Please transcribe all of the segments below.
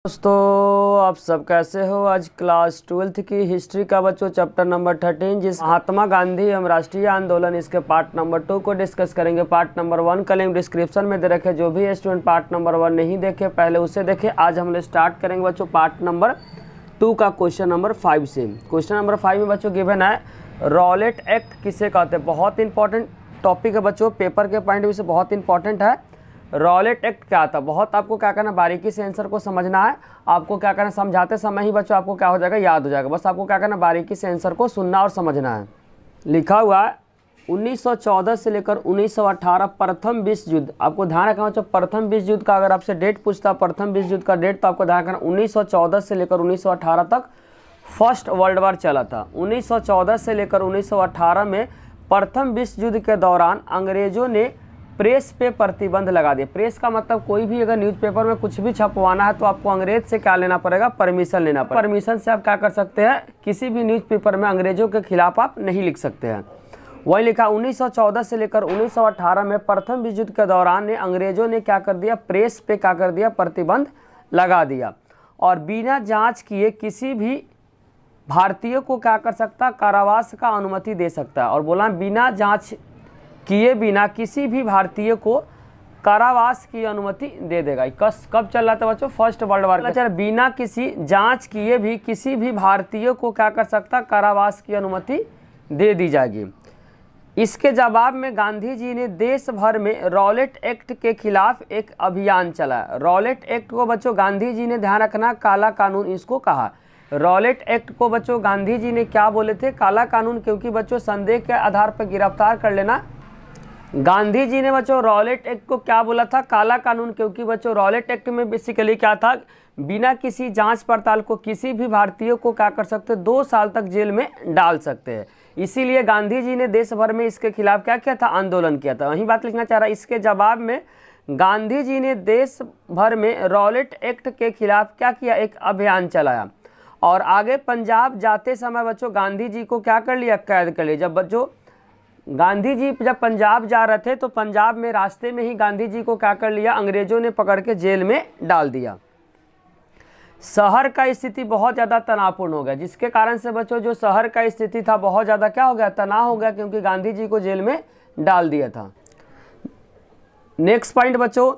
दोस्तों आप सब कैसे हो। आज क्लास 12th की हिस्ट्री का बच्चों चैप्टर नंबर 13 जिस महात्मा गांधी एवं राष्ट्रीय आंदोलन इसके पार्ट नंबर 2 को डिस्कस करेंगे। पार्ट नंबर 1 का लिंक डिस्क्रिप्शन में दे रखे, जो भी स्टूडेंट पार्ट नंबर 1 नहीं देखे पहले उसे देखे। आज हम लोग स्टार्ट करेंगे बच्चों पार्ट नंबर 2 का क्वेश्चन नंबर 5 से। क्वेश्चन नंबर 5 में बच्चों गिवन है रॉलेट एक्ट किसे कहते हैं। बहुत इंपॉर्टेंट टॉपिक है बच्चों, पेपर के पॉइंट व्यू से बहुत इंपॉर्टेंट है। रॉलेट एक्ट क्या था, बहुत आपको क्या करना, बारीकी से आंसर को समझना है। आपको क्या करना, समझाते समय ही बच्चों आपको क्या हो जाएगा, याद हो जाएगा। बस आपको क्या करना, बारीकी से आंसर को सुनना और समझना है। लिखा हुआ है 1914 से लेकर 1918 प्रथम विश्व युद्ध। आपको ध्यान रखना बच्चों, प्रथम विश्व युद्ध का अगर आपसे डेट पूछता, प्रथम विश्व युद्ध का डेट, तो आपको ध्यान रखना 1914 से लेकर 1918 तक फर्स्ट वर्ल्ड वार चला था। 1914 से लेकर 1918 में प्रथम विश्व युद्ध के दौरान अंग्रेजों ने प्रेस पे प्रतिबंध लगा दिया। प्रेस का मतलब कोई भी अगर न्यूज़पेपर में कुछ भी छपवाना है तो आपको अंग्रेज से क्या लेना पड़ेगा, परमिशन लेना पड़ेगा। परमिशन से आप क्या कर सकते हैं, किसी भी न्यूज़पेपर में अंग्रेजों के खिलाफ आप नहीं लिख सकते हैं। वही लिखा 1914 से लेकर 1918 में प्रथम विश्व युद्ध के दौरान अंग्रेजों ने क्या कर दिया, प्रेस पे क्या कर दिया, प्रतिबंध लगा दिया। और बिना जाँच किए किसी भी भारतीय को क्या कर सकता, कारावास का अनुमति दे सकता है। और बोला बिना जाँच किए बिना किसी भी भारतीय को कारावास की अनुमति दे देगा। कब चल रहा था बच्चों, फर्स्ट वर्ल्ड वार। बिना किसी जांच किए भी किसी भी भारतीय को क्या कर सकता, कारावास की अनुमति दे दी जाएगी। इसके जवाब में गांधी जी ने देश भर में रॉलेट एक्ट के खिलाफ एक अभियान चलाया। रॉलेट एक्ट को बच्चों गांधी जी ने, ध्यान रखना, काला कानून इसको कहा। रॉलेट एक्ट को बच्चों गांधी जी ने क्या बोले थे, काला कानून, क्योंकि बच्चों संदेह के आधार पर गिरफ्तार कर लेना। गांधी जी ने बच्चों रॉलेट एक्ट को क्या बोला था, काला कानून, क्योंकि बच्चों रॉलेट एक्ट में बेसिकली क्या था, बिना किसी जांच पड़ताल को किसी भी भारतीय को क्या कर सकते, 2 साल तक जेल में डाल सकते हैं। इसीलिए गांधी जी ने देश भर में इसके खिलाफ क्या किया था, आंदोलन किया था। वही बात लिखना चाह रहा। इसके जवाब में गांधी जी ने देश भर में रॉलेट एक्ट के खिलाफ क्या किया, एक अभियान चलाया। और आगे पंजाब जाते समय बच्चों गांधी जी को क्या कर लिया, कैद कर लिया। जब बच्चों गांधी जी जब पंजाब जा रहे थे तो पंजाब में रास्ते में ही गांधी जी को क्या कर लिया, अंग्रेजों ने पकड़ के जेल में डाल दिया। शहर का स्थिति बहुत ज़्यादा तनावपूर्ण हो गया, जिसके कारण से बच्चों जो शहर का स्थिति था बहुत ज़्यादा क्या हो गया, तनाव हो गया, क्योंकि गांधी जी को जेल में डाल दिया था। नेक्स्ट पॉइंट बच्चों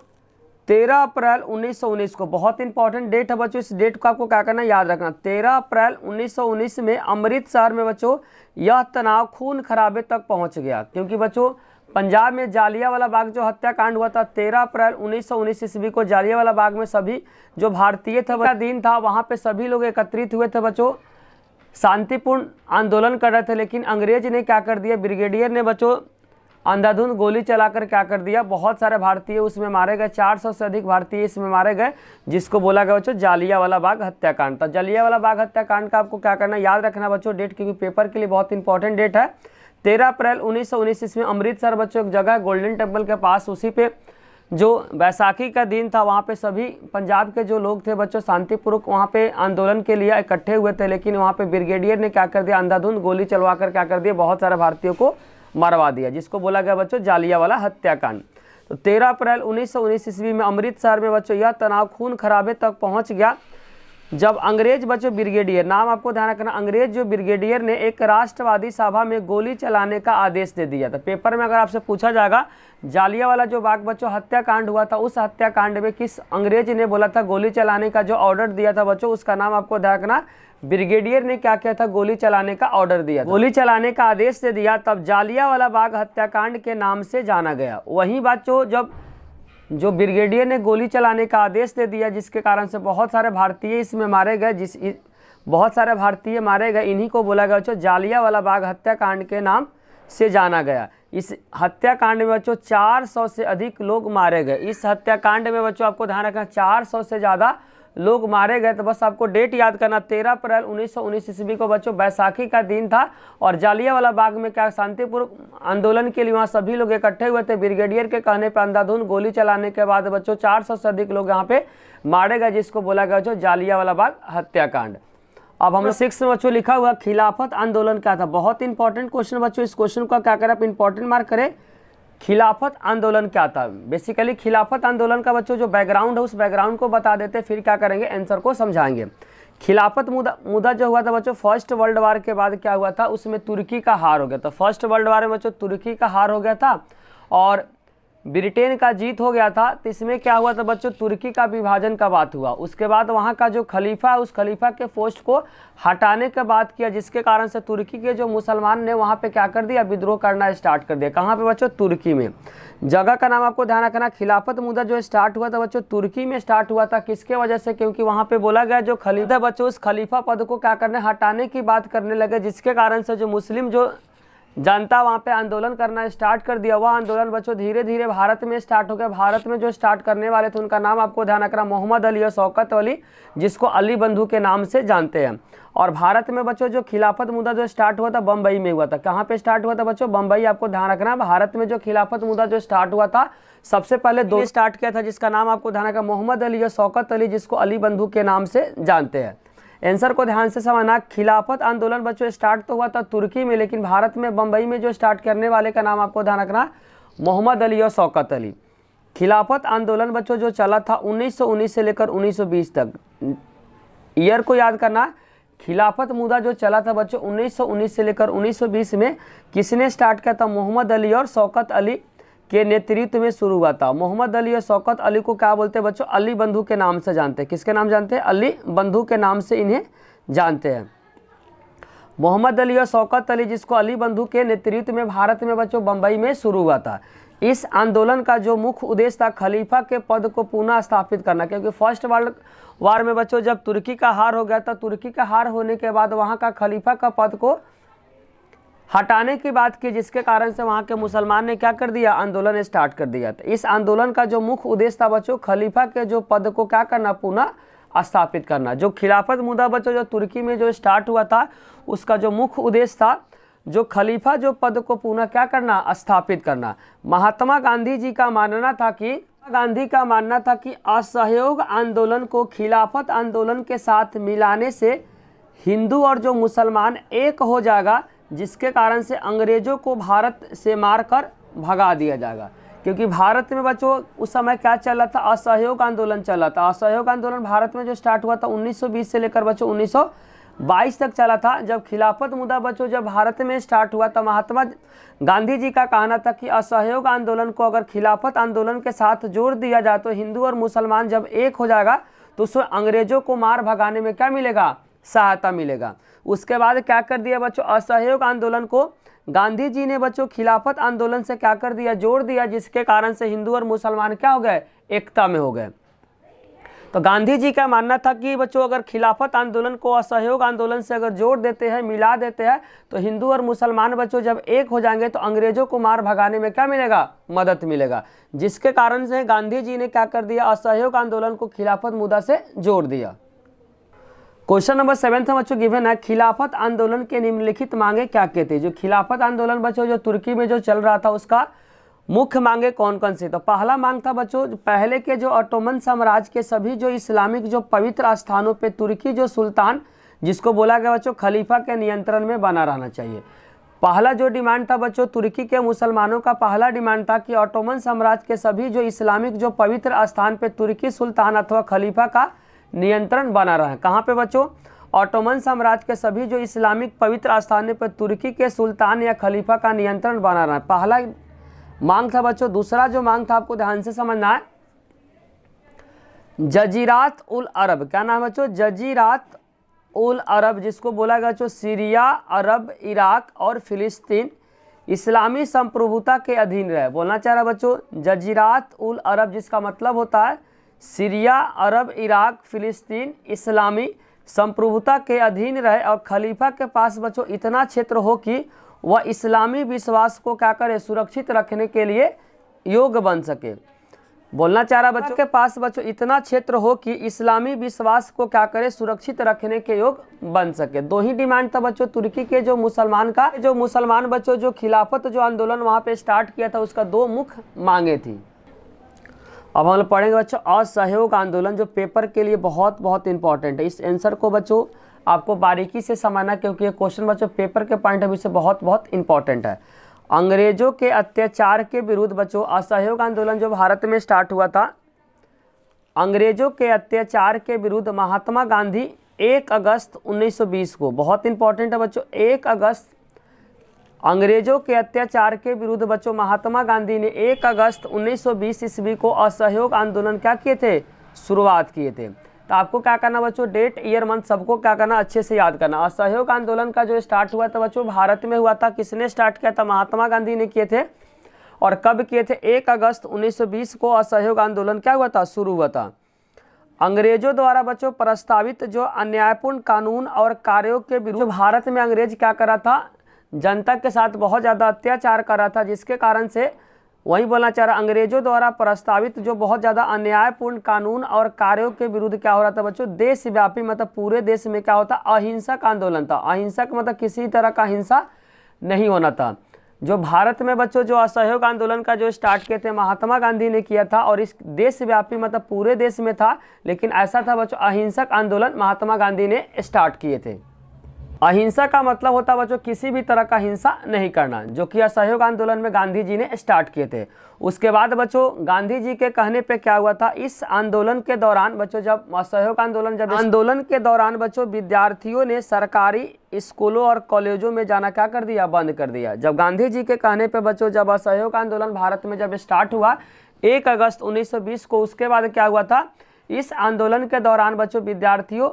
13 अप्रैल 1919 को, बहुत इंपॉर्टेंट डेट है बच्चों, इस डेट को आपको क्या करना, याद रखना। 13 अप्रैल 1919 में अमृतसर में बच्चों यह तनाव खून खराबे तक पहुंच गया, क्योंकि बच्चों पंजाब में जालियांवाला बाग जो हत्याकांड हुआ था 13 अप्रैल 1919 ईस्वी को, जालियांवाला बाग में सभी जो भारतीय थे वह दिन था, वहाँ पे सभी लोग एकत्रित हुए थे बच्चों, शांतिपूर्ण आंदोलन कर रहे थे। लेकिन अंग्रेज ने क्या कर दिया, ब्रिगेडियर ने बच्चों अंधाधुंध गोली चलाकर क्या कर दिया, बहुत सारे भारतीय उसमें मारे गए, 400 से अधिक भारतीय इसमें मारे गए, जिसको बोला गया बच्चों जालियांवाला बाग हत्याकांड था। जालियांवाला बाग हत्याकांड का आपको क्या करना, याद रखना बच्चों डेट, क्योंकि पेपर के लिए बहुत इंपॉर्टेंट डेट है। 13 अप्रैल 1919 इसमें अमृतसर बच्चों एक जगह गोल्डन टेम्पल के पास, उसी पे जो बैसाखी का दिन था वहाँ पे सभी पंजाब के जो लोग थे बच्चों शांतिपूर्वक वहाँ पे आंदोलन के लिए इकट्ठे हुए थे। लेकिन वहाँ पे ब्रिगेडियर ने क्या कर दिया, अंधाधुंध गोली चलवा कर क्या कर दिया, बहुत सारे भारतीयों को मरवा दिया, जिसको बोला गया बच्चों जालियांवाला हत्याकांड। तो 13 अप्रैल 1919 ईस्वी में अमृतसर में बच्चों यह तनाव खून खराबे तक पहुंच गया, जब अंग्रेज बच्चों ब्रिगेडियर, नाम आपको ध्यान रखना, अंग्रेज जो ब्रिगेडियर ने एक राष्ट्रवादी सभा में गोली चलाने का आदेश दे दिया था। पेपर में अगर आपसे पूछा जाएगा जालियांवाला जो बाग बच्चों हत्याकांड हुआ था, उस हत्याकांड में किस अंग्रेज ने बोला था गोली चलाने का जो ऑर्डर दिया था बच्चों, उसका नाम आपको ध्यान रखना, ब्रिगेडियर ने क्या किया था, गोली चलाने का ऑर्डर दिया था, गोली चलाने का आदेश दे दिया, तब जालियांवाला बाग हत्याकांड के नाम से जाना गया। वही बच्चों जब जो ब्रिगेडियर ने गोली चलाने का आदेश दे दिया, जिसके कारण से बहुत सारे भारतीय इसमें मारे गए, बहुत सारे भारतीय मारे गए, इन्हीं को बोला गया बच्चों जालियांवाला बाग हत्याकांड के नाम से जाना गया। इस हत्याकांड में बच्चों 400 से अधिक लोग मारे गए। इस हत्याकांड में बच्चों आपको ध्यान रखना 400 से ज़्यादा लोग मारे गए। तो बस आपको डेट याद करना, 13 अप्रैल 1919 ईस्वी को बच्चों बैसाखी का दिन था, और जालियांवाला बाग में क्या शांतिपूर्वक आंदोलन के लिए वहाँ सभी लोग इकट्ठे हुए थे। ब्रिगेडियर के कहने पर अंधाधुंध गोली चलाने के बाद बच्चों 400 से अधिक लोग यहाँ पे मारे गए, जिसको बोला गया बच्चों जालियांवाला बाग हत्याकांड। अब हम 6 में बच्चों लिखा हुआ खिलाफत आंदोलन क्या था, बहुत इंपॉर्टेंट क्वेश्चन बच्चों, इस क्वेश्चन का क्या करें आप इंपॉर्टेंट मार्क करें। खिलाफत आंदोलन क्या था। बेसिकली खिलाफत आंदोलन का बच्चों जो बैकग्राउंड है उस बैकग्राउंड को बता देते, फिर क्या करेंगे आंसर को समझाएंगे। खिलाफत मुद्दा जो हुआ था बच्चों फर्स्ट वर्ल्ड वार के बाद क्या हुआ था, उसमें तुर्की का हार हो गया था। फर्स्ट वर्ल्ड वार में बच्चों तुर्की का हार हो गया था और ब्रिटेन का जीत हो गया था। तो इसमें क्या हुआ था बच्चों, तुर्की का विभाजन का बात हुआ। उसके बाद वहाँ का जो खलीफा है उस खलीफा के पोस्ट को हटाने का बात किया, जिसके कारण से तुर्की के जो मुसलमान ने वहाँ पे क्या कर दिया, विद्रोह करना स्टार्ट कर दिया। कहाँ पे बच्चों, तुर्की में। जगह का नाम आपको ध्यान रखना। खिलाफत मुद्दा जो स्टार्ट हुआ था बच्चों तुर्की में स्टार्ट हुआ था। किसके वजह से, क्योंकि वहाँ पे बोला गया जो खलीफा बच्चों उस खलीफा पद को क्या करने, हटाने की बात करने लगे, जिसके कारण से जो मुस्लिम जो जनता वहाँ पे आंदोलन करना स्टार्ट कर दिया। वह आंदोलन बच्चों धीरे धीरे भारत में स्टार्ट हो गया। भारत में जो स्टार्ट करने वाले थे उनका नाम आपको ध्यान रखना, मोहम्मद अली और शौकत अली, जिसको अली बंधु के नाम से जानते हैं। और भारत में बच्चों जो खिलाफत मुद्दा जो स्टार्ट हुआ था बम्बई में हुआ था। कहाँ पे स्टार्ट हुआ था बच्चों, बम्बई। आपको ध्यान रखना भारत में जो खिलाफत मुद्दा जो स्टार्ट हुआ था सबसे पहले दो स्टार्ट किया था, जिसका नाम आपको ध्यान रखना मोहम्मद अली और शौकत अली, जिसको अली बंधु के नाम से जानते हैं। आंसर को ध्यान से समझना। खिलाफत आंदोलन बच्चों स्टार्ट तो हुआ था तुर्की में, लेकिन भारत में बम्बई में जो स्टार्ट करने वाले का नाम आपको ध्यान रखना मोहम्मद अली और शौकत अली। खिलाफत आंदोलन बच्चों जो चला था 1919 से लेकर 1920 तक। ईयर को याद करना। खिलाफत मुद्दा जो चला था बच्चों 1919 से लेकर 1920 में किसने स्टार्ट किया था, मोहम्मद अली और शौकत अली के नेतृत्व में शुरू हुआ था। मोहम्मद अली और शौकत अली को क्या बोलते हैं बच्चों, अली बंधु के नाम से जानते हैं। किसके नाम जानते हैं, अली बंधु के नाम से इन्हें जानते हैं। मोहम्मद अली और शौकत अली, जिसको अली बंधु के नेतृत्व में भारत में बच्चों बम्बई में शुरू हुआ था। इस आंदोलन का जो मुख्य उद्देश्य था खलीफा के पद को पुनः स्थापित करना, क्योंकि फर्स्ट वर्ल्ड वार में बच्चों जब तुर्की का हार हो गया था, तुर्की का हार होने के बाद वहाँ का खलीफा का पद को हटाने की बात की, जिसके कारण से वहाँ के मुसलमान ने क्या कर दिया, आंदोलन स्टार्ट कर दिया। तो इस आंदोलन का जो मुख्य उद्देश्य था बच्चों खलीफा के जो पद को क्या करना, पुनः स्थापित करना। जो खिलाफत मुद्दा बच्चों जो तुर्की में जो स्टार्ट हुआ था उसका जो मुख्य उद्देश्य था जो खलीफा जो पद को पुनः क्या करना, स्थापित करना। महात्मा गांधी जी का मानना था कि असहयोग आंदोलन को खिलाफत आंदोलन के साथ मिलाने से हिंदू और जो मुसलमान एक हो जाएगा, जिसके कारण से अंग्रेजों को भारत से मारकर भगा दिया जाएगा। क्योंकि भारत में बच्चों उस समय क्या चल रहा था, असहयोग आंदोलन चला था। असहयोग आंदोलन भारत में जो स्टार्ट हुआ था 1920 से लेकर बच्चों 1922 तक चला था। जब खिलाफत मुद्दा बच्चों जब भारत में स्टार्ट हुआ था, महात्मा गांधी जी का कहना था कि असहयोग आंदोलन को अगर खिलाफत आंदोलन के साथ जोड़ दिया जाए तो हिंदू और मुसलमान जब एक हो जाएगा तो उसमें अंग्रेजों को मार भगाने में क्या मिलेगा, सहायता मिलेगा। उसके बाद क्या कर दिया बच्चों, असहयोग आंदोलन को गांधी जी ने बच्चों खिलाफत आंदोलन से क्या कर दिया, जोड़ दिया, जिसके कारण से हिंदू और मुसलमान क्या हो गए, एकता में हो गए। तो गांधी जी का मानना था कि बच्चों अगर खिलाफत आंदोलन को असहयोग आंदोलन से अगर जोड़ देते हैं, मिला देते हैं, तो हिंदू और मुसलमान बच्चों जब एक हो जाएंगे तो अंग्रेजों को मार भगाने में क्या मिलेगा, मदद मिलेगा। जिसके कारण से गांधी जी ने क्या कर दिया, असहयोग आंदोलन को खिलाफत मुद्दा से जोड़ दिया। क्वेश्चन नंबर 7 बच्चों गिवन है, खिलाफत आंदोलन के निम्नलिखित मांगे क्या कहते हैं। जो खिलाफत आंदोलन बच्चों जो तुर्की में जो चल रहा था उसका मुख्य मांगे कौन कौन सी। तो पहला मांग था बच्चों पहले के जो ऑटोमन साम्राज्य के सभी जो इस्लामिक जो पवित्र स्थानों पे तुर्की जो सुल्तान, जिसको बोला गया बच्चों खलीफा के नियंत्रण में बना रहना चाहिए। पहला जो डिमांड था बच्चों तुर्की के मुसलमानों का पहला डिमांड था कि ऑटोमन साम्राज्य के सभी जो इस्लामिक जो पवित्र स्थान पे तुर्की सुल्तान अथवा खलीफा का नियंत्रण बना रहा है। कहाँ पे बच्चों, ऑटोमन साम्राज्य के सभी जो इस्लामिक पवित्र स्थानों पर तुर्की के सुल्तान या खलीफा का नियंत्रण बना रहा है, पहला मांग था बच्चों। दूसरा जो मांग था आपको ध्यान से समझना है, जजीरात उल अरब। क्या नाम है बच्चों, जजीरात उल अरब, जिसको बोला गया बच्चों सीरिया, अरब, इराक और फिलिस्तीन इस्लामी संप्रभुता के अधीन रहे। बोलना चाह रहा बच्चों जजीरात उल अरब, जिसका मतलब होता है सीरिया, अरब, इराक, फिलिस्तीन इस्लामी संप्रभुता के अधीन रहे और खलीफा के पास बच्चों इतना क्षेत्र हो कि वह इस्लामी विश्वास को क्या करे, सुरक्षित रखने के लिए योग्य बन सके। बोलना चाह रहा बच्चों के पास बच्चों इतना क्षेत्र हो कि इस्लामी विश्वास को क्या करे, सुरक्षित रखने के योग्य बन सके। दो ही डिमांड था बच्चों तुर्की के जो मुसलमान बच्चों जो खिलाफत जो आंदोलन वहाँ पे स्टार्ट किया था उसका दो मुख्य मांगे थी। अब हम लोग पढ़ेंगे बच्चों असहयोग आंदोलन, जो पेपर के लिए बहुत बहुत इंपॉर्टेंट है। इस आंसर को बच्चों आपको बारीकी से समझना, क्योंकि ये क्वेश्चन बच्चों पेपर के पॉइंट ऑफ व्यू से बहुत बहुत इंपॉर्टेंट है। अंग्रेजों के अत्याचार के विरुद्ध बच्चों असहयोग आंदोलन जो भारत में स्टार्ट हुआ था, अंग्रेजों के अत्याचार के विरुद्ध महात्मा गांधी 1 अगस्त 1920 को, बहुत इंपॉर्टेंट है बच्चों, 1 अगस्त, अंग्रेजों के अत्याचार के विरुद्ध बच्चों महात्मा गांधी ने 1 अगस्त 1920 ईस्वी को असहयोग आंदोलन क्या किए थे, शुरुआत किए थे। तो आपको क्या करना बच्चों, डेट ईयर मंथ सबको क्या करना, अच्छे से याद करना। असहयोग आंदोलन का जो स्टार्ट हुआ था बच्चों भारत में हुआ था, किसने स्टार्ट किया था, महात्मा गांधी ने किए थे। और कब किए थे, 1 अगस्त 1920 को असहयोग आंदोलन क्या हुआ था, शुरू हुआ था। अंग्रेजों द्वारा बच्चों प्रस्तावित जो अन्यायपूर्ण कानून और कार्यों के विरुद्ध भारत में अंग्रेज क्या कर रहा था, जनता के साथ बहुत ज़्यादा अत्याचार कर रहा था, जिसके कारण से वही बोलना चाह रहा, अंग्रेजों द्वारा प्रस्तावित जो बहुत ज़्यादा अन्यायपूर्ण कानून और कार्यों के विरुद्ध क्या हो रहा था बच्चों, देशव्यापी मतलब पूरे देश में क्या होता, अहिंसक आंदोलन था। अहिंसक मतलब किसी तरह का हिंसा नहीं होना था। जो भारत में बच्चों जो असहयोग आंदोलन का जो स्टार्ट किए थे महात्मा गांधी ने किया था, और इस देशव्यापी मतलब पूरे देश में था, लेकिन ऐसा था बच्चों अहिंसक आंदोलन महात्मा गांधी ने स्टार्ट किए थे। अहिंसा का मतलब होता बच्चों किसी भी तरह का हिंसा नहीं करना, जो कि असहयोग आंदोलन में गांधी जी ने स्टार्ट किए थे। उसके बाद बच्चों गांधी जी के कहने पे क्या हुआ था, इस आंदोलन के दौरान बच्चों, जब असहयोग आंदोलन के दौरान बच्चों विद्यार्थियों ने सरकारी स्कूलों और कॉलेजों में जाना क्या कर दिया, बंद कर दिया। जब गांधी जी के कहने पे बच्चों जब असहयोग आंदोलन भारत में जब स्टार्ट हुआ 1 अगस्त 1920 को, उसके बाद क्या हुआ था, इस आंदोलन के दौरान बच्चों विद्यार्थियों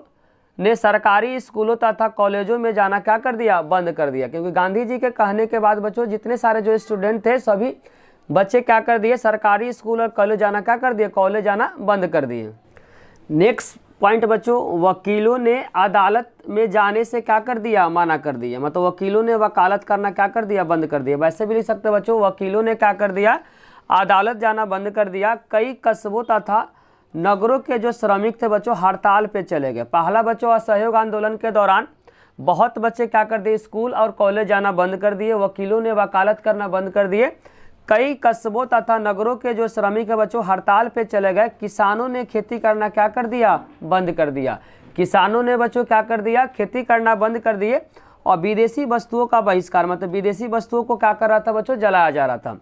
ने सरकारी स्कूलों तथा कॉलेजों में जाना क्या कर दिया, बंद कर दिया। क्योंकि गांधी जी के कहने के बाद बच्चों जितने सारे जो स्टूडेंट थे सभी बच्चे क्या कर दिए, सरकारी स्कूल और कॉलेज जाना क्या कर दिए, कॉलेज जाना बंद कर दिए। नेक्स्ट पॉइंट बच्चों, वकीलों ने अदालत में जाने से क्या कर दिया, मना कर दिया। मतलब वकीलों ने वकालत करना क्या कर दिया, बंद कर दिया। वैसे भी लिख सकते बच्चों, वकीलों ने क्या कर दिया, अदालत जाना बंद कर दिया। कई कस्बों तथा नगरों के जो श्रमिक थे बच्चों हड़ताल पे चले गए। पहला बच्चों असहयोग आंदोलन के दौरान बहुत बच्चे क्या कर दिए, स्कूल और कॉलेज जाना बंद कर दिए। वकीलों ने वकालत करना बंद कर दिए। कई कस्बों तथा नगरों के जो श्रमिक है बच्चों हड़ताल पे चले गए। किसानों ने खेती करना क्या कर दिया, बंद कर दिया। किसानों ने बच्चों क्या कर दिया, खेती करना बंद कर दिए। और विदेशी वस्तुओं का बहिष्कार, मतलब विदेशी वस्तुओं को क्या कर रहा था बच्चों, जलाया जा रहा था।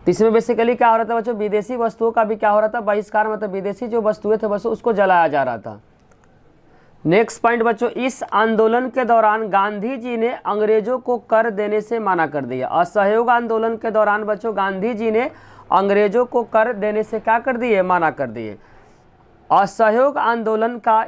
इसमें बेसिकली क्या हो रहा था बच्चों, विदेशी वस्तुओं का भी क्या हो रहा था, बहिष्कार, मतलब विदेशी जो वस्तुएं थे बच्चों उसको जलाया जा रहा था। नेक्स्ट पॉइंट बच्चों, इस आंदोलन के दौरान गांधी जी ने अंग्रेजों को कर देने से मना कर दिया। असहयोग आंदोलन के दौरान बच्चों गांधी जी ने अंग्रेजों को कर देने से क्या कर दिए, मना कर दिए। असहयोग आंदोलन का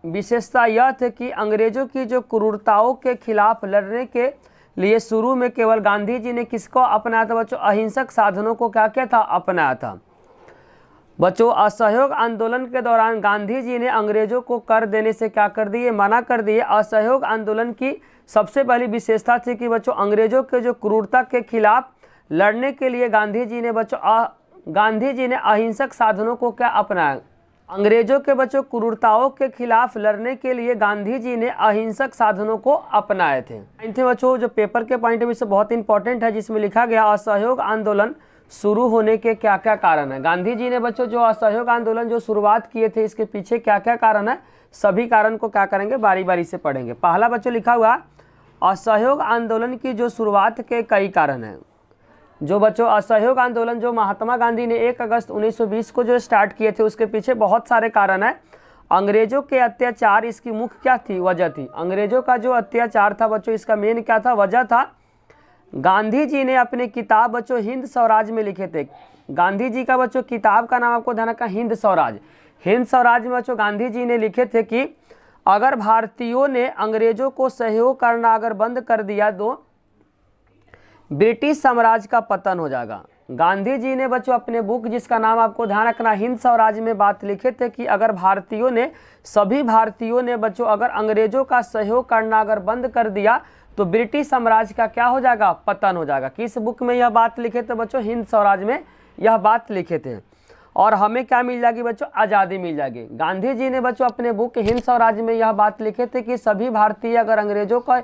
विशेषता यह थी कि अंग्रेजों की जो क्रूरताओं के खिलाफ लड़ने के लिए शुरू में केवल गांधी जी ने किसको अपनाया था बच्चों, अहिंसक साधनों को क्या किया था, अपनाया था। बच्चों असहयोग आंदोलन के दौरान गांधी जी ने अंग्रेजों को कर देने से क्या कर दिए, मना कर दिए। असहयोग आंदोलन की सबसे पहली विशेषता थी कि बच्चों अंग्रेजों के जो क्रूरता के खिलाफ लड़ने के लिए गांधी जी ने अहिंसक साधनों को क्या अपनाया। अंग्रेजों के बच्चों क्रूरताओं के खिलाफ लड़ने के लिए गांधी जी ने अहिंसक साधनों को अपनाए थे। बच्चों जो पेपर के पॉइंट में से बहुत इंपॉर्टेंट है, जिसमें लिखा गया असहयोग आंदोलन शुरू होने के क्या क्या कारण है। गांधी जी ने बच्चों जो असहयोग आंदोलन जो शुरुआत किए थे, इसके पीछे क्या क्या कारण है, सभी कारण को क्या करेंगे, बारी बारी से पढ़ेंगे। पहला बच्चों लिखा हुआ असहयोग आंदोलन की जो शुरुआत के कई कारण है। जो बच्चों असहयोग आंदोलन जो महात्मा गांधी ने 1 अगस्त 1920 को जो स्टार्ट किए थे, उसके पीछे बहुत सारे कारण है। अंग्रेजों के अत्याचार इसकी मुख्य क्या थी, वजह थी। अंग्रेजों का जो अत्याचार था बच्चों, इसका मेन क्या था, वजह था। गांधी जी ने अपनी किताब बच्चों हिंद स्वराज में लिखे थे। गांधी जी का बच्चों किताब का नाम आपको ध्यान रखना, हिंद स्वराज। हिंद स्वराज में बच्चों गांधी जी ने लिखे थे कि अगर भारतीयों ने अंग्रेजों को सहयोग करना अगर बंद कर दिया तो ब्रिटिश साम्राज्य का पतन हो जाएगा। गांधी जी ने बच्चों अपने बुक जिसका नाम आपको ध्यान रखना हिंद स्वराज में बात लिखे थे कि अगर भारतीयों ने, सभी भारतीयों ने बच्चों अगर अंग्रेजों का सहयोग करना अगर बंद कर दिया तो ब्रिटिश साम्राज्य का क्या हो जाएगा, पतन हो जाएगा। किस बुक में यह बात लिखे थे बच्चों, हिंद स्वराज में यह बात लिखे थे। और हमें क्या मिल जाएगी बच्चों, आज़ादी मिल जाएगी। गांधी जी ने बच्चों अपने बुक हिंद स्वराज में यह बात लिखे थे कि सभी भारतीय अगर अंग्रेजों का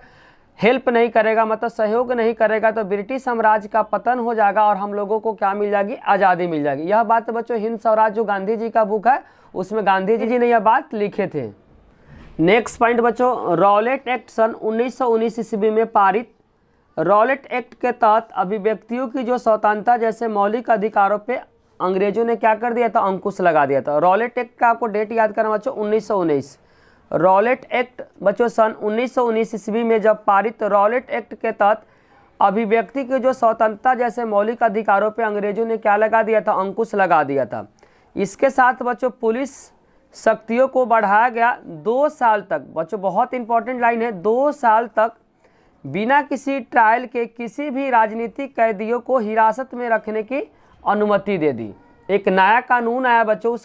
हेल्प नहीं करेगा, मतलब सहयोग नहीं करेगा, तो ब्रिटिश साम्राज्य का पतन हो जाएगा और हम लोगों को क्या मिल जाएगी, आज़ादी मिल जाएगी। यह बात बच्चों हिंद स्वराज जो गांधी जी का बुक है उसमें गांधी जी ने यह बात लिखे थे। नेक्स्ट पॉइंट बच्चों, रॉलेट एक्ट सन 1919 ईस्वी में पारित रॉलेट एक्ट के तहत अभिव्यक्तियों की जो स्वतंत्रता जैसे मौलिक अधिकारों पे अंग्रेजों ने क्या कर दिया था, अंकुश लगा दिया था। रॉलेट एक्ट का आपको डेट याद करना बच्चों 1919। रॉलेट एक्ट बच्चों सन 1919 ईस्वी में जब पारित रॉलेट एक्ट के तहत अभिव्यक्ति की जो स्वतंत्रता जैसे मौलिक अधिकारों पे अंग्रेजों ने क्या लगा दिया था, अंकुश लगा दिया था। इसके साथ बच्चों पुलिस शक्तियों को बढ़ाया गया 2 साल तक। बच्चों बहुत इंपॉर्टेंट लाइन है, 2 साल तक बिना किसी ट्रायल के किसी भी राजनीतिक कैदियों को हिरासत में रखने की अनुमति दे दी। एक नया कानून आया बच्चों, उस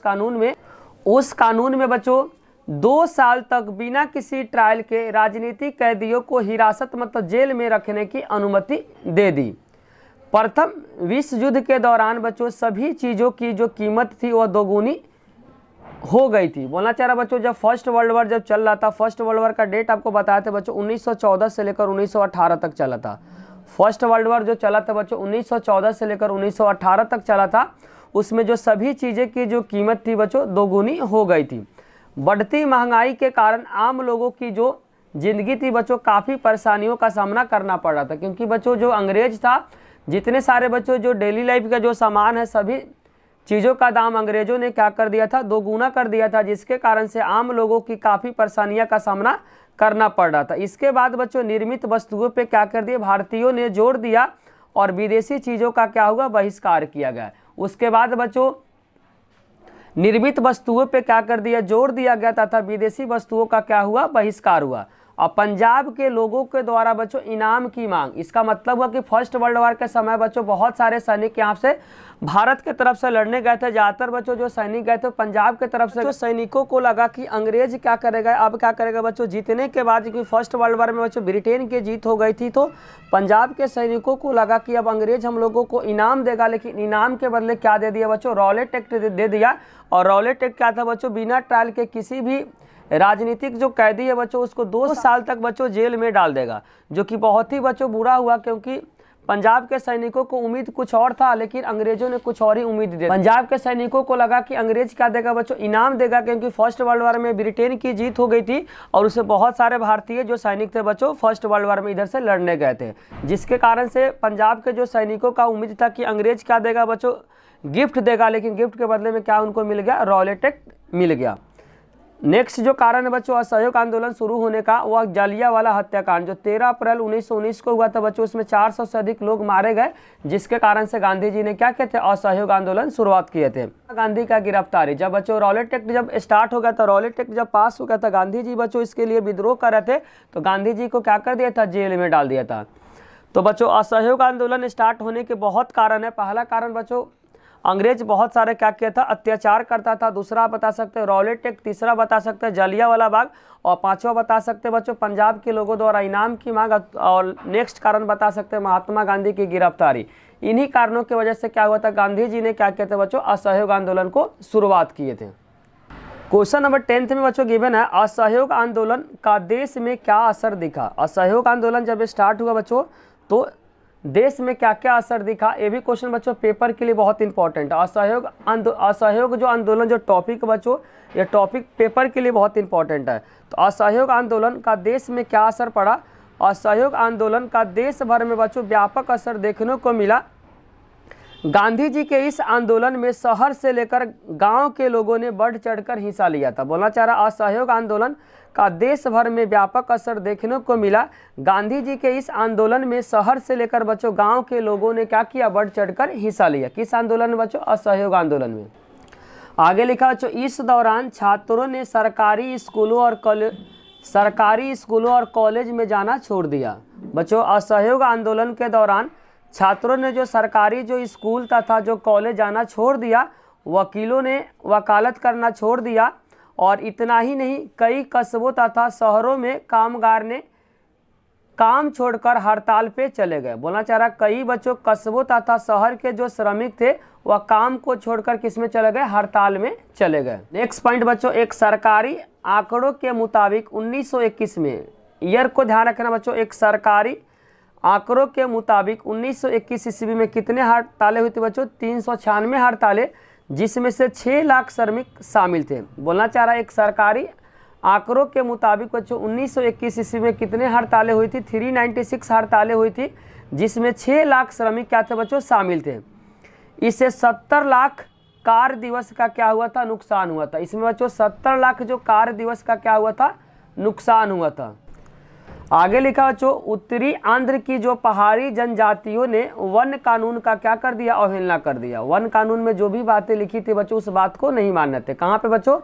कानून में बच्चों 2 साल तक बिना किसी ट्रायल के राजनीतिक कैदियों को हिरासत मतलब जेल में रखने की अनुमति दे दी। प्रथम विश्व युद्ध के दौरान बच्चों सभी चीज़ों की जो कीमत थी वह दोगुनी हो गई थी। बोलना चाह रहा बच्चों जब फर्स्ट वर्ल्ड वॉर जब चल रहा था, फर्स्ट वर्ल्ड वॉर का डेट आपको बताया था बच्चों 1914 से लेकर 1918 तक चला था। फर्स्ट वर्ल्ड वॉर जो चला था बच्चों 1914 से लेकर 1918 तक चला था। उसमें जो सभी चीज़ें की जो कीमत थी बच्चों दोगुनी हो गई थी। बढ़ती महंगाई के कारण आम लोगों की जो जिंदगी थी बच्चों काफ़ी परेशानियों का सामना करना पड़ रहा था, क्योंकि बच्चों जो अंग्रेज था जितने सारे बच्चों जो डेली लाइफ का जो सामान है सभी चीज़ों का दाम अंग्रेजों ने क्या कर दिया था, दोगुना कर दिया था, जिसके कारण से आम लोगों की काफ़ी परेशानियों का सामना करना पड़ रहा था। इसके बाद बच्चों निर्मित वस्तुओं पे क्या कर दिया, भारतीयों ने जोर दिया और विदेशी चीज़ों का क्या हुआ, बहिष्कार किया गया। उसके बाद बच्चों निर्मित वस्तुओं पे क्या कर दिया, जोर दिया गया तथा विदेशी वस्तुओं का क्या हुआ, बहिष्कार हुआ। और पंजाब के लोगों के द्वारा बच्चों इनाम की मांग, इसका मतलब हुआ कि फर्स्ट वर्ल्ड वॉर के समय बच्चों बहुत सारे सैनिक यहाँ से भारत के तरफ से लड़ने गए थे। ज़्यादातर बच्चों जो सैनिक गए थे पंजाब के तरफ से। जो सैनिकों को लगा कि अंग्रेज क्या करेगा, अब क्या करेगा बच्चों, जीतने के बाद क्योंकि फर्स्ट वर्ल्ड वॉर में बच्चों ब्रिटेन की जीत हो गई थी, तो पंजाब के सैनिकों को लगा कि अब अंग्रेज हम लोगों को इनाम देगा। लेकिन इनाम के बदले क्या दे दिया बच्चों, रॉलेट एक्ट दे दिया। और रॉलेट एक्ट क्या था बच्चों, बिना ट्रायल के किसी भी राजनीतिक जो कैदी है बच्चों उसको 2 साल तक बच्चों जेल में डाल देगा, जो कि बहुत ही बच्चों बुरा हुआ, क्योंकि पंजाब के सैनिकों को उम्मीद कुछ और था लेकिन अंग्रेजों ने कुछ और ही उम्मीद दी। पंजाब के सैनिकों को लगा कि अंग्रेज क्या देगा बच्चों, इनाम देगा, क्योंकि फर्स्ट वर्ल्ड वॉर में ब्रिटेन की जीत हो गई थी और उससे बहुत सारे भारतीय जो सैनिक थे बच्चों फर्स्ट वर्ल्ड वॉर में इधर से लड़ने गए थे, जिसके कारण से पंजाब के जो सैनिकों का उम्मीद था कि अंग्रेज क्या देगा बच्चों, गिफ्ट देगा। लेकिन गिफ्ट के बदले में क्या उनको मिल गया, रॉलेट एक्ट मिल गया। नेक्स्ट जो कारण है बच्चों असहयोग आंदोलन शुरू होने का, वह जलियांवाला हत्याकांड जो 13 अप्रैल 1919 को हुआ था बच्चों, उसमें 400 से अधिक लोग मारे गए, जिसके कारण से गांधी जी ने क्या किए थे, असहयोग आंदोलन शुरुआत किए थे। गांधी का गिरफ्तारी, जब बच्चों रॉलेट एक्ट जब स्टार्ट हो गया था, रॉलेट एक्ट जब पास हो गया था, गांधी जी बच्चों इसके लिए विद्रोह कर रहे थे, तो गांधी जी को क्या कर दिया था, जेल में डाल दिया था। तो बच्चों असहयोग आंदोलन स्टार्ट होने के बहुत कारण है। पहला कारण बच्चों अंग्रेज बहुत सारे क्या किया था, अत्याचार करता था। दूसरा बता सकते हैं रॉलेट एक्ट, तीसरा बता सकते हैं जलियांवाला बाग, और पांचवा बता सकते हैं बच्चों पंजाब के लोगों द्वारा इनाम की मांग, और नेक्स्ट कारण बता सकते हैं महात्मा गांधी की गिरफ्तारी। इन्हीं कारणों की वजह से क्या हुआ था, गांधी जी ने क्या किया था बच्चों, असहयोग आंदोलन को शुरुआत किए थे। क्वेश्चन नंबर 10 में बच्चों गिवन है, असहयोग आंदोलन का देश में क्या असर दिखा। असहयोग आंदोलन जब स्टार्ट हुआ बच्चों तो देश में क्या क्या असर दिखा, ये भी क्वेश्चन बच्चों पेपर के लिए बहुत इंपॉर्टेंट है। असहयोग जो आंदोलन जो टॉपिक बच्चों, ये टॉपिक पेपर के लिए बहुत इंपॉर्टेंट है। तो असहयोग आंदोलन का देश में क्या असर पड़ा, असहयोग आंदोलन का देश भर में बच्चों व्यापक असर देखने को मिला। गांधी जी के इस आंदोलन में शहर से लेकर गांव के लोगों ने बढ़ चढ़कर हिस्सा लिया था। बोलना चाह रहा असहयोग आंदोलन का देश भर में व्यापक असर देखने को मिला। गांधी जी के इस आंदोलन में शहर से लेकर बच्चों गांव के लोगों ने क्या किया, बढ़ चढ़कर हिस्सा लिया। किस आंदोलन में बच्चों, असहयोग आंदोलन में। आगे लिखा बच्चों, इस दौरान छात्रों ने सरकारी स्कूलों और कॉलेज में जाना छोड़ दिया। बच्चों असहयोग आंदोलन के दौरान छात्रों ने जो सरकारी जो स्कूल तथा जो कॉलेज जाना छोड़ दिया, वकीलों ने वकालत करना छोड़ दिया, और इतना ही नहीं कई कस्बों तथा शहरों में कामगार ने काम छोड़कर हड़ताल पे चले गए। बोलना चाह रहा कई बच्चों कस्बों तथा शहर के जो श्रमिक थे वह काम को छोड़कर किस में चले गए, हड़ताल में चले गए। नेक्स्ट पॉइंट बच्चों, एक सरकारी आंकड़ों के मुताबिक 1921 में, ईयर को ध्यान रखना बच्चों, एक सरकारी आंकड़ों के मुताबिक 1921 ईस्वी में कितने हड़तालें हुई थी बच्चों, 396 हड़तालें, जिसमें से 6 लाख श्रमिक शामिल थे। बोलना चाह रहा है एक सरकारी आंकड़ों के मुताबिक बच्चों 1921 ईस्वी में कितने हड़तालें हुई थी? 396 हड़तालें हुई थी, जिसमें 6 लाख श्रमिक क्या थे बच्चों? शामिल थे। इससे 70 लाख कार्य दिवस का क्या हुआ था? नुकसान हुआ था। इसमें बच्चों 70 लाख जो कार्य दिवस का क्या हुआ था? नुकसान हुआ था। आगे लिखा बच्चों, उत्तरी आंध्र की जो पहाड़ी जनजातियों ने वन कानून का क्या कर दिया? अवहेलना कर दिया। वन कानून में जो भी बातें लिखी थी बच्चों, उस बात को नहीं मानते थे। कहाँ पे बच्चों?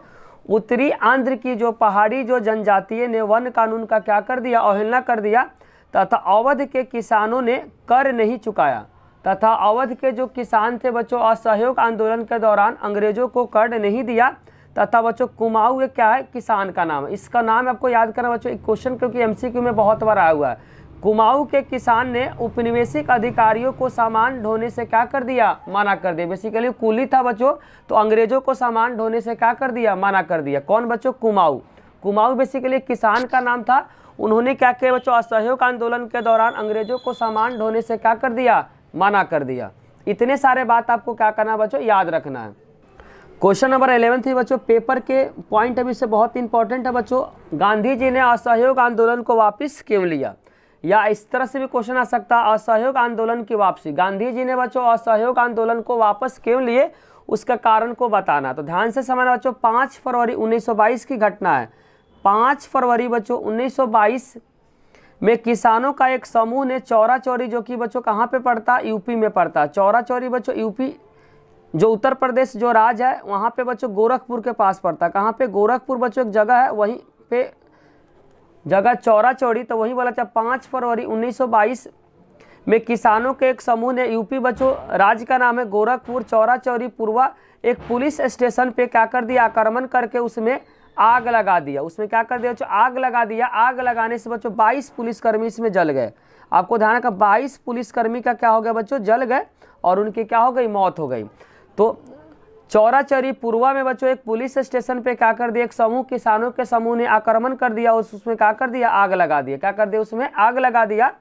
उत्तरी आंध्र की जो पहाड़ी जो जनजातियों ने वन कानून का क्या कर दिया? अवहेलना कर दिया। तथा अवध के किसानों ने कर नहीं चुकाया। तथा अवध के जो किसान थे बच्चों, असहयोग आंदोलन के दौरान अंग्रेजों को कर नहीं दिया। तथा बच्चों कुमाऊं ये क्या है? किसान का नाम है। इसका नाम आपको याद करना बच्चों, एक क्वेश्चन क्योंकि एमसीक्यू में बहुत बार आया हुआ है। कुमाऊं के किसान ने उपनिवेशिक अधिकारियों को सामान ढोने से क्या कर दिया? मना कर दिया। बेसिकली कुली था बच्चों, तो अंग्रेजों को सामान ढोने से क्या कर दिया? मना कर दिया। कौन बच्चों? कुमाऊं। कुमाऊं बेसिकली किसान का नाम था। उन्होंने क्या किया बच्चों? असहयोग आंदोलन के दौरान अंग्रेजों को सामान ढोने से क्या कर दिया? मना कर दिया। इतने सारे बात आपको क्या करना है बच्चों? याद रखना है। क्वेश्चन नंबर 11 थी बच्चों, पेपर के पॉइंट अभी से बहुत इंपॉर्टेंट है बच्चों। गांधी जी ने असहयोग आंदोलन को वापस क्यों लिया? या इस तरह से भी क्वेश्चन आ सकता है, असहयोग आंदोलन की वापसी। गांधी जी ने बच्चों असहयोग आंदोलन को वापस क्यों लिए, उसका कारण को बताना। तो ध्यान से समझना बच्चों, 5 फरवरी 1922 की घटना है। 5 फरवरी बच्चों 1922 में किसानों का एक समूह ने चौरा चौरी, जो कि बच्चों कहाँ पे पड़ता? यूपी में पड़ता। चौरा चौरी बच्चों यूपी जो उत्तर प्रदेश जो राज्य है, वहाँ पे बच्चों गोरखपुर के पास पड़ता है। कहाँ पे? गोरखपुर बच्चों एक जगह है, वहीं पे जगह चौरा चौड़ी। तो वही बोला था 5 फरवरी 1922 में किसानों के एक समूह ने, यूपी बच्चों राज्य का नाम है गोरखपुर, चौरा चौरी पूर्वा एक पुलिस स्टेशन पे क्या कर दिया? आक्रमण करके उसमें आग लगा दिया। उसमें क्या कर दिया बच्चों? आग लगा दिया। आग लगाने से बच्चों 22 पुलिसकर्मी इसमें जल गए। आपको ध्यान रखना, 22 पुलिसकर्मी का क्या हो गया बच्चों? जल गए और उनकी क्या हो गई? मौत हो गई। तो चौरा चौरी पूर्वा में बच्चों एक पुलिस स्टेशन पे क्या कर दिया? एक समूह, किसानों के समूह ने आक्रमण कर दिया। उसमें क्या कर दिया? आग लगा दिया। क्या कर दिया? उसमें आग लगा दिया।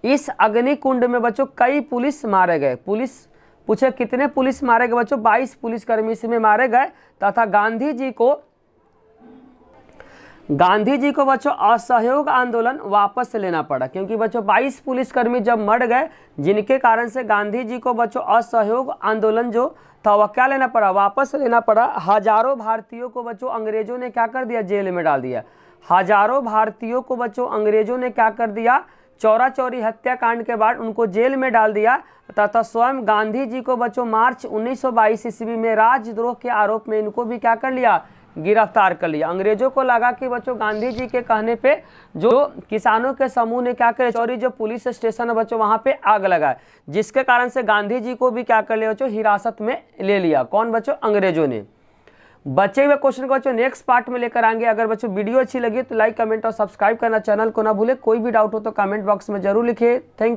इस अग्निकुंड में बच्चों कई पुलिस मारे गए। पुलिस पूछे कितने पुलिस मारे गए बच्चों? 22 पुलिसकर्मी इसमें मारे गए। तथा गांधी जी को बच्चों असहयोग आंदोलन वापस लेना पड़ा, क्योंकि बच्चों 22 पुलिसकर्मी जब मर गए, जिनके कारण से गांधी जी को बच्चों असहयोग आंदोलन जो था वह क्या लेना पड़ा? वापस लेना पड़ा। हजारों भारतीयों को बच्चों अंग्रेजों ने क्या कर दिया? जेल में डाल दिया। हजारों भारतीयों को बच्चों अंग्रेजों ने क्या कर दिया? चौरा चौरी हत्याकांड के बाद उनको जेल में डाल दिया। तथा स्वयं गांधी जी को बच्चों मार्च 1922 ईस्वी में राजद्रोह के आरोप में इनको भी क्या कर लिया? गिरफ्तार कर लिया। अंग्रेजों को लगा कि बच्चों गांधी जी के कहने पे जो किसानों के समूह ने क्या करे? चौरी जो पुलिस स्टेशन है बच्चों, वहां पे आग लगाए, जिसके कारण से गांधी जी को भी क्या कर लिया बच्चों? हिरासत में ले लिया। कौन बच्चों? अंग्रेजों ने। बचे हुए क्वेश्चन को बच्चों नेक्स्ट पार्ट में लेकर आएंगे। अगर बच्चों वीडियो अच्छी लगी तो लाइक, कमेंट और सब्सक्राइब करना चैनल को ना भूले। कोई भी डाउट हो तो कमेंट बॉक्स में जरूर लिखिए। Thank you.